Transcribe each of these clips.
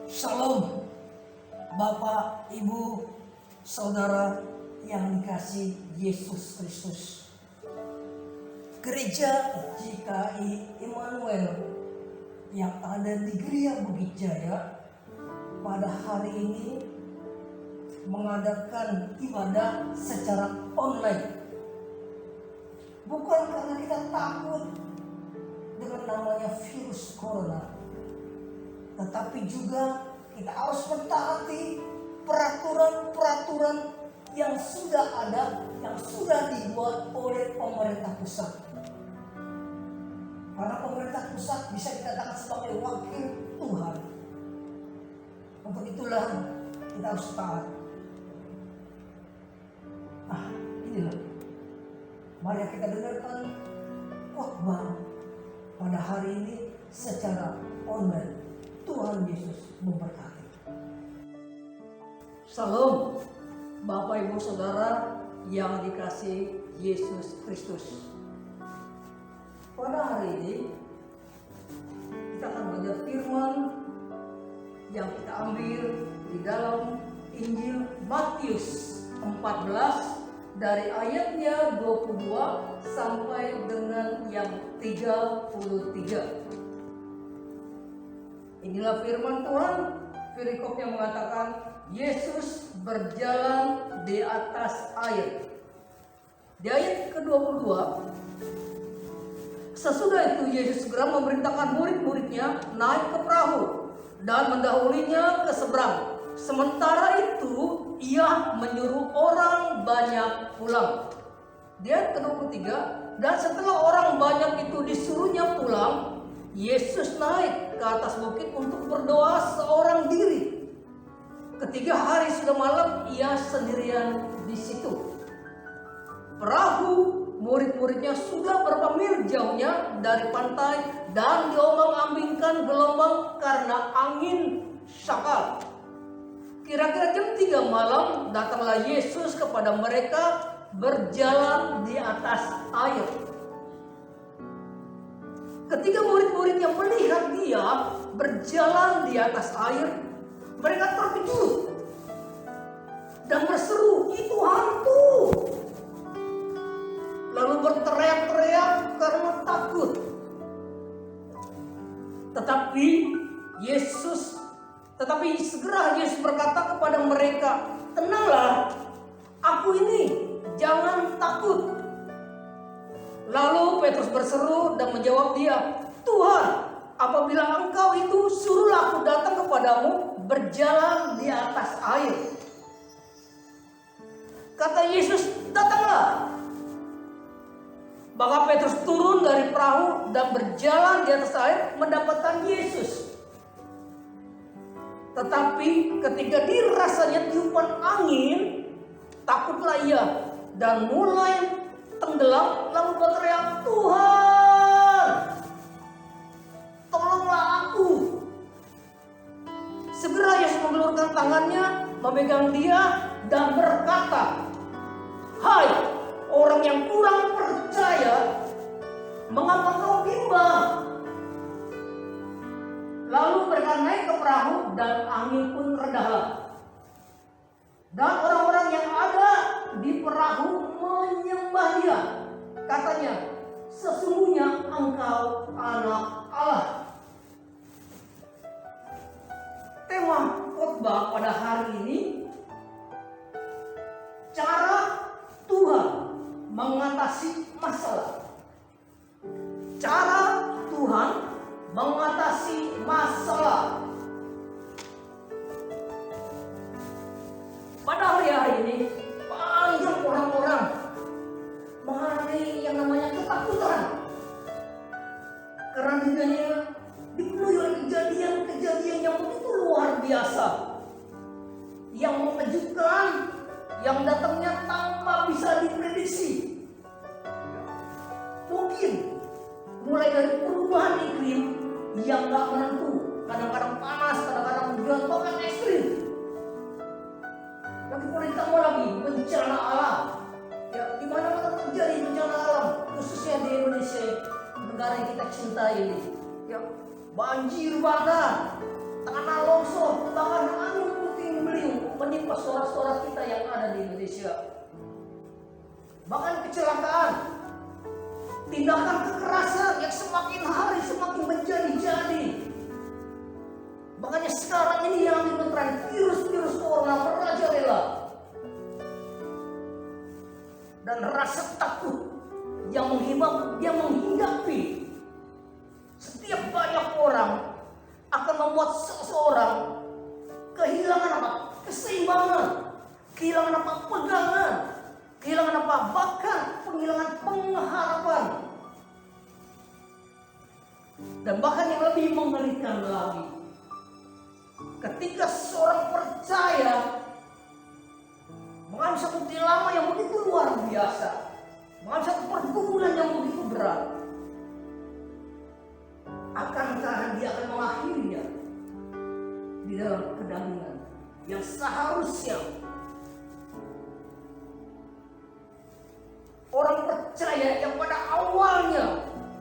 Shalom, Bapak, Ibu, Saudara yang dikasihi Yesus Kristus. Gereja GKI Immanuel yang ada di Gria Bukit Jaya pada hari ini mengadakan ibadah secara online. Bukan karena kita takut dengan namanya virus corona, tetapi juga kita harus mentaati peraturan-peraturan yang sudah ada, yang sudah dibuat oleh pemerintah pusat. Karena pemerintah pusat bisa dikatakan sebagai wakil Tuhan. Untuk itulah kita harus taat. Inilah. Mari kita dengarkan khotbah pada hari ini secara online. Tuhan Yesus memberkati. Salam, Bapak Ibu Saudara yang dikasihi Yesus Kristus. Pada hari ini kita akan belajar firman yang kita ambil di dalam Injil Matius 14 dari ayatnya 22 sampai dengan yang 33. Inilah firman Tuhan. Perikop yang mengatakan Yesus berjalan di atas air. Di ayat ke-22, sesudah itu Yesus segera memerintahkan murid-muridnya naik ke perahu dan mendahulinya ke seberang. Sementara itu ia menyuruh orang banyak pulang. Di ayat ke-23, dan setelah orang banyak itu disuruhnya pulang, Yesus naik ke atas bukit untuk berdoa seorang diri. Ketika hari sudah malam, ia sendirian di situ. Perahu murid-muridnya sudah berapa mil jauhnya dari pantai dan diombang-ambingkan gelombang karena angin sakal. Kira-kira jam 3 malam datanglah Yesus kepada mereka berjalan di atas air. Ketika murid-muridnya melihat dia berjalan di atas air, mereka terkejut dan berseru, "Itu hantu!" Lalu berteriak-teriak karena takut. Tetapi segera Yesus berkata kepada mereka, "Tenanglah, aku ini, jangan takut." Lalu Petrus berseru dan menjawab dia, "Tuhan, apabila Engkau itu, suruhlah aku datang kepadamu berjalan di atas air." Kata Yesus, "Datanglah." Maka Petrus turun dari perahu dan berjalan di atas air mendapatkan Yesus. Tetapi ketika dirasanya tiupan angin, takutlah ia dan mulai tenggelam, lalu berteriak, "Tuhan, tolonglah aku." Segera Yesus mengelurkan tangannya, memegang dia dan berkata, "Hai orang yang kurang percaya, mengapa kau bimbang?" Lalu mereka naik ke perahu dan angin pun redahlah. Dan orang-orang yang ada di perahu menyembah dia. Katanya, "Sesungguhnya Engkau anak Allah." Tema khotbah pada hari ini, cara Tuhan mengatasi masalah. Cara Tuhan mengatasi masalah. Pada hari ini banyak orang-orang mengalami yang namanya ketakutan karena dirinya dipenuhi oleh kejadian-kejadian yang begitu luar biasa, yang mengejutkan, yang datangnya tanpa bisa diprediksi. Mungkin mulai dari perubahan iklim yang gak menentu, kadang-kadang panas, kadang-kadang hujan, bahkan ekstrim. Lagi ditambah lagi bencana alam. Ya, di mana-mana terjadi bencana alam, khususnya di Indonesia, negara yang kita cintai ini. Ya, banjir bandang, tanah longsor, di Indonesia. Bahkan kecelakaan, tindakan kekerasan yang semakin hari semakin menjadi-jadi. Makanya sekarang ini yang menerang virus-virus corona merajalela. Dan rasa takut yang menghinggapi setiap banyak orang akan membuat seseorang kehilangan apa? Keseimbangan, kehilangan apa? Pegangan, kehilangan apa? Bahkan penghilangan pengharapan. Dan bahkan yang lebih mengerikan lagi, ketika seorang percaya mengalami satu dilema yang begitu luar biasa, mengalami satu pergumulan yang begitu berat, akankah dia akan mengakhirinya di dalam kedamaian yang seharusnya orang percaya yang pada awalnya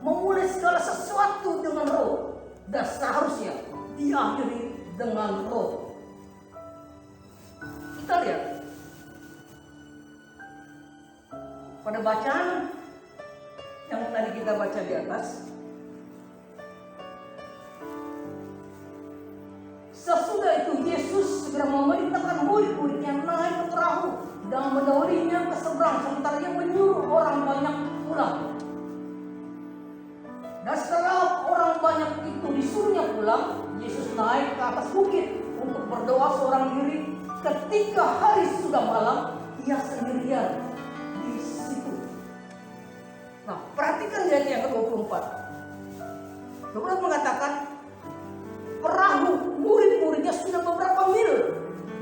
memulai segala sesuatu dengan roh dan seharusnya diakhiri dengan roh. Kita lihat pada bacaan yang tadi kita baca di atas, sesudah itu Yesus segera memerintahkan murid-muridnya naik ke perahu dan mendahulinya ke seberang, sementara dia menyuruh orang banyak pulang. Dan setelah orang banyak itu disuruhnya pulang, Yesus naik ke atas bukit untuk berdoa seorang diri. Ketika hari sudah malam, ia sendirian di situ. Nah, perhatikan ayat yang ke-24. Kemudian mengatakan, perahu murid-muridnya sudah beberapa mil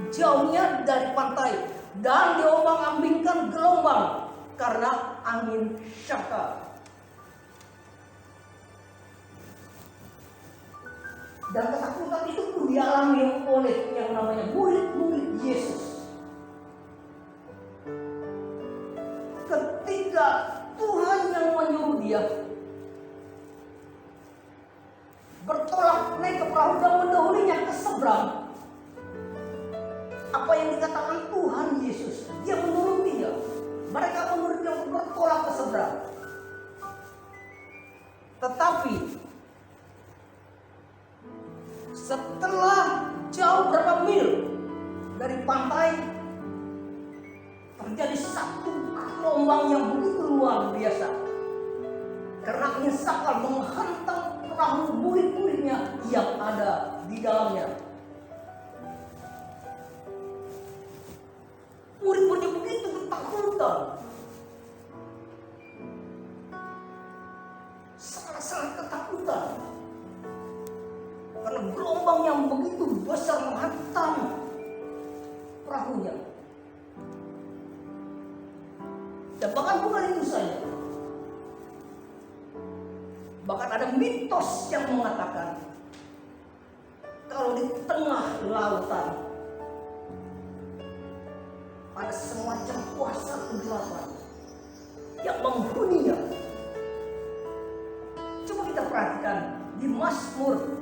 jauhnya dari pantai dan diombang-ambingkan gelombang karena angin syaka. Dan ketakutan itu pun dialami oleh yang namanya murid-murid Yesus. Ketika Tuhan yang menyuruh dia bertolak naik ke perahu dan mendahulinya ke seberang, apa yang dikatakan Tuhan Yesus, dia menurutinya. Mereka menurutnya untuk bertolak ke seberang. Tetapi setelah jauh berapa mil dari pantai, terjadi satu gelombang yang begitu luar biasa. Karena angin sakal menghantam perahu murid-muridnya yang ada di dalamnya. Murid-muridnya begitu ketakutan, sangat-sangat ketakutan. Karena gelombang yang begitu besar menghantam perahunya. Dan bahkan bukan itu saja. Bahkan ada mitos yang mengatakan kalau di tengah lautan ada semacam kuasa kegelapan yang menghuninya. Coba kita perhatikan di Mazmur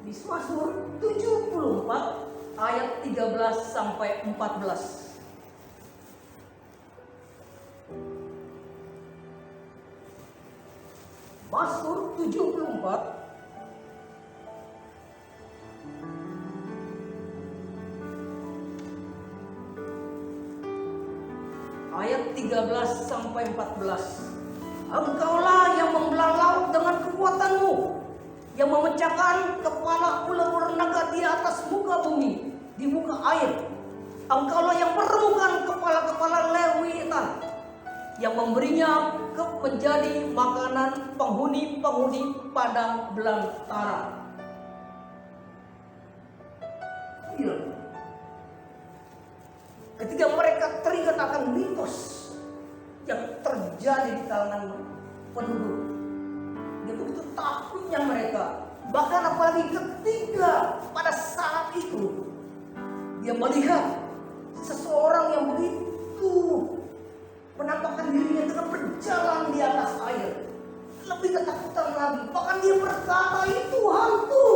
74 ayat 13 sampai 14. Mazmur 74 ayat 13 sampai 14. Engkaulah yang membelah laut dengan kekuatanmu, yang memecahkan kepala ular-ular naga di atas muka bumi, di muka air. Engkaulah yang meremukkan kepala-kepala lewitan, yang memberinya menjadi makanan penghuni-penghuni padang belantara. Ketika mereka teringat akan mitos yang terjadi di kalangan penduduk, dia begitu takutnya mereka. Bahkan apalagi ketika pada saat itu dia melihat seseorang yang begitu menampakkan dirinya dengan berjalan di atas air, lebih ketakutan lagi. Bahkan dia berkata, itu hantu.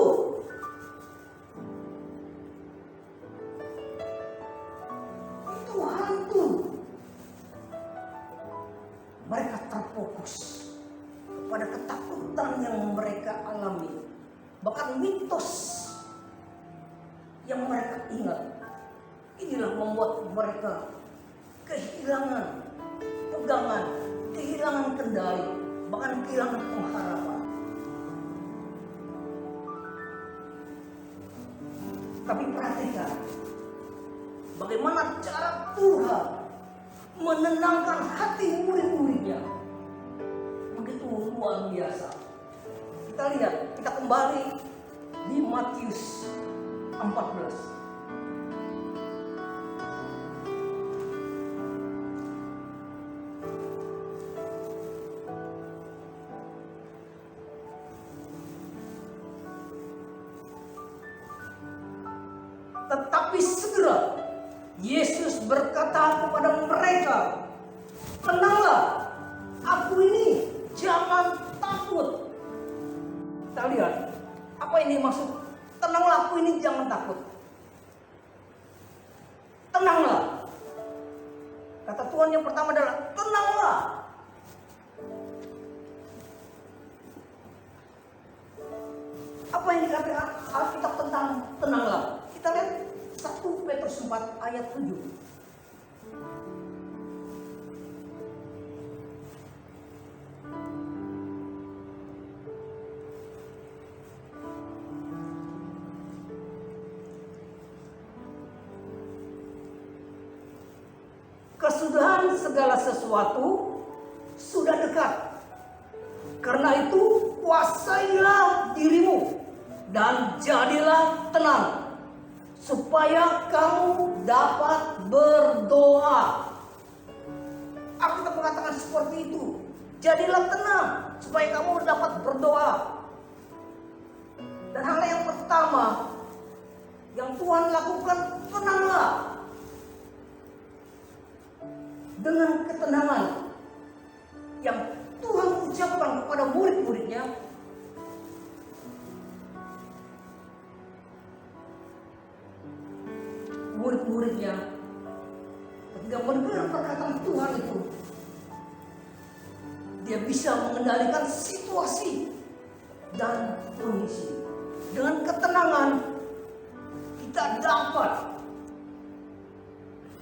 mitos yang mereka ingat. Inilah membuat mereka kehilangan pegangan, kehilangan kendali, bahkan kehilangan pengharapan. Tapi perhatikan bagaimana cara Tuhan menenangkan hati murid-muridnya. Begitu luar biasa. Kita lihat, kita kembali di Matius 14. Tetapi segera Yesus berkata kepada mereka, "Tenanglah, aku ini, jangan takut." Kita lihat, apa ini maksud? Tenanglah, aku ini, jangan takut. Tenanglah. Kata Tuhan yang pertama adalah tenanglah. Apa yang dikatakan Alkitab tentang tenanglah? Kita lihat 1 Petrus 4 ayat 7. Kesudahan segala sesuatu sudah dekat. Karena itu kuasailah dirimu dan jadilah tenang, supaya kamu dapat berdoa. Alkitab mengatakan seperti itu. Jadilah tenang supaya kamu dapat berdoa. Dan hal yang pertama yang Tuhan lakukan, tenanglah. Dengan ketenangan yang Tuhan ucapkan kepada murid-muridnya, murid-muridnya ketika mendengar perkataan Tuhan itu, dia bisa mengendalikan situasi dan kondisi. Dengan ketenangan kita dapat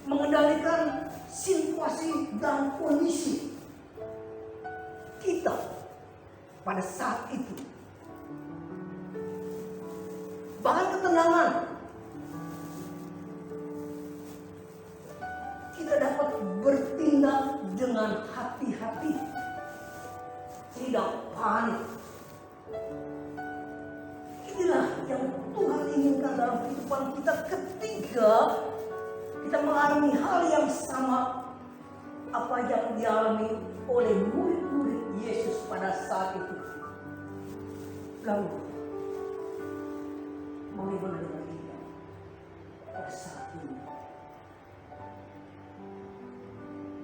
mengendalikan situasi dan kondisi kita pada saat itu. Bahkan ketenangan kita dapat bertindak dengan hati-hati, tidak panik. Inilah yang Tuhan inginkan dalam kehidupan kita ketika kita mengalami hal yang sama apa yang dialami oleh murid-murid Yesus pada saat itu. Lalu bagaimana dengan kita pada saat ini?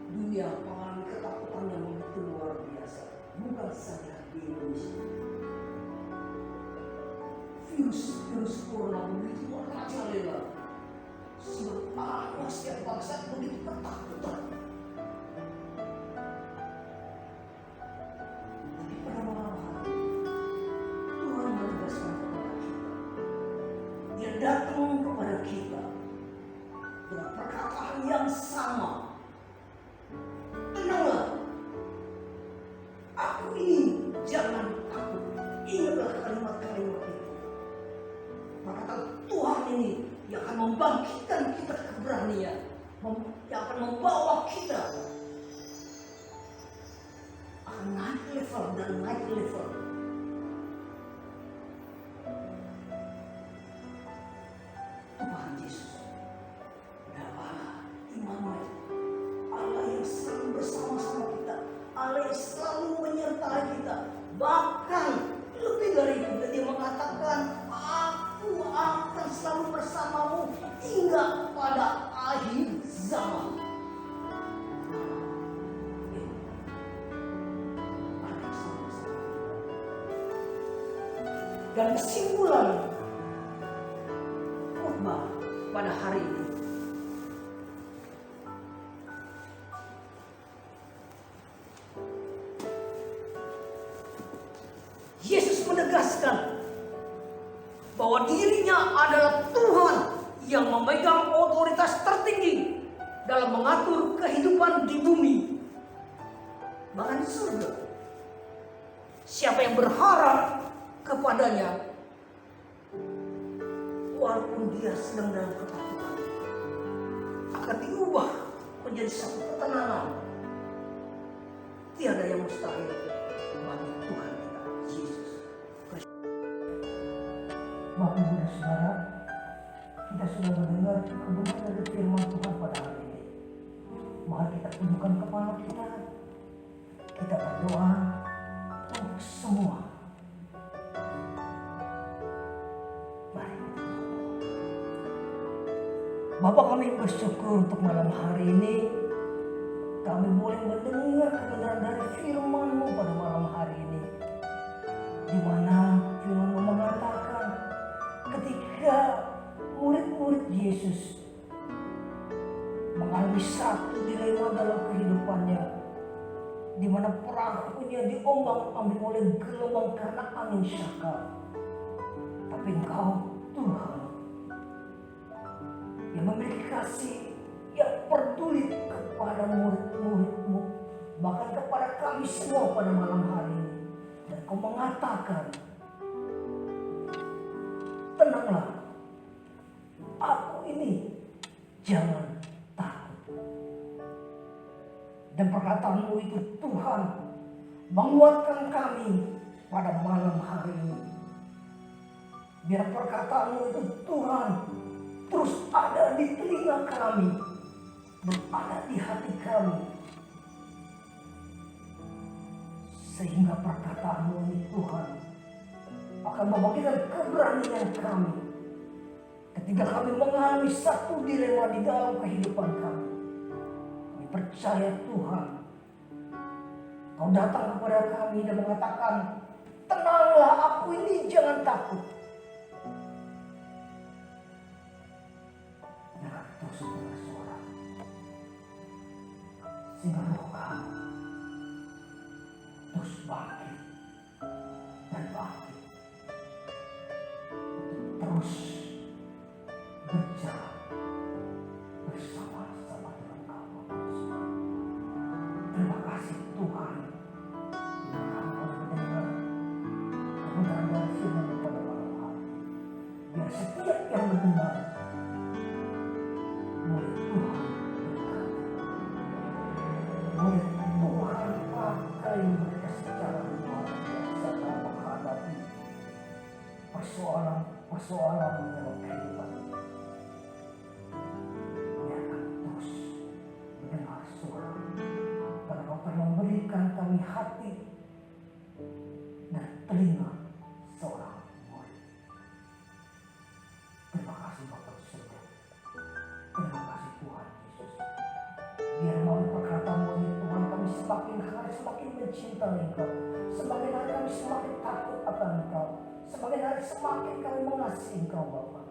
Dunia mengalami ketakutan yang begitu luar biasa, bukan saja di Indonesia. Virus corona begitu merajalela, sehingga setiap bangsa begitu ketakutan. Tapi pada malam hari Tuhan menegaskan kepada kita, Dia datang kepada kita dengan perkataan yang sama. Tenanglah, aku ini, jangan takut. Ingatlah kalimat-kalimat itu. Perkataan Tuhan ini yang akan membangkitkan kita keberanian, yang akan membawa kita akan naik level dan naik level. Tuhan Yesus adalah Immanuel, Allah yang selalu bersama-sama kita, Allah yang selalu menyertai kita. Bahkan lebih dari itu, Dia mengatakan, aku akan selalu bersamamu hingga pada akhir zaman. Dan kesimpulan khotbah pada hari ini, Yesus menegaskan bahwa dirinya adalah Tuhan yang memegang otoritas tertinggi dalam mengatur kehidupan di bumi, bahkan di surga. Siapa yang berharap kepadanya, walaupun dia sedang dalam ketakutan, akan diubah menjadi satu ketenangan. Tiada yang mustahil bagi Tuhan kita, Yesus. Bapak Ibu dan Saudara, kita sudah mendengar kebenaran dari firman Tuhan pada hari ini. Mari kita tundukkan kepala kita. Kita berdoa untuk semua. Mari. Bapak, kami bersyukur untuk malam hari ini. Kami boleh mendengar kebenaran dari firman-Mu pada malam hari ini. Di mana firman-Mu mengatakan ketika murid-murid Yesus mengalami satu dilema dalam kehidupannya, di mana perahunya diombang-ambing oleh gelombang karena angin syakal. Tapi Engkau, Tuhan, yang memiliki kasih, yang peduli kepada murid-murid-Mu, bahkan kepada kami semua pada malam hari ini. Dan Kau mengatakan, tenanglah, aku ini, jangan takut. Dan perkataan-Mu itu Tuhan menguatkan kami pada malam hari ini. Biar perkataan-Mu itu Tuhan terus ada di telinga kami dan ada di hati kami. Sehingga perkataan-Mu ini Tuhan akan membagikan keberanian kami ketika kami mengalami satu dilema di dalam kehidupan kami. Kami percaya Tuhan, Kau datang kepada kami dan mengatakan, tenanglah, aku ini, jangan takut. Dengan terus bersuara, sehingga roh kami terus bangkit dan bangkit, terus berjalan bersama-sama dengan Kau. Terima kasih Tuhan, bila kami boleh mendengar kebenaran dari firman-Mu pada malam hari. Biar setiap yang mendengar murid Tuhan berkati, murid Tuhan pakai mereka secara luar biasa dalam menghadapi persoalan dalam kehidupan. Biarkan terus mendengar suara, karena Kau telah memberikan kami hati dan telinga seorang murid. Terima kasih Bapa di surga. Terima kasih Tuhan Yesus. Biar melalui perkataan-Mu ini Tuhan, kami semakin hari semakin mencintai Engkau. Semakin hari kami semakin takut akan Engkau. Semakin hari semakin kami mengasihi Engkau Bapa.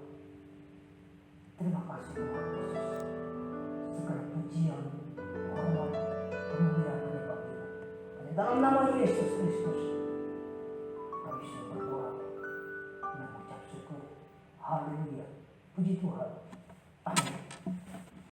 Terima kasih Tuhan Yesus. Segala pujian, hormat, kemuliaan kami bagi-Mu. Hanya dalam nama Yesus Kristus kami sudah berdoa dan mengucap syukur. Haleluya. Puji Tuhan.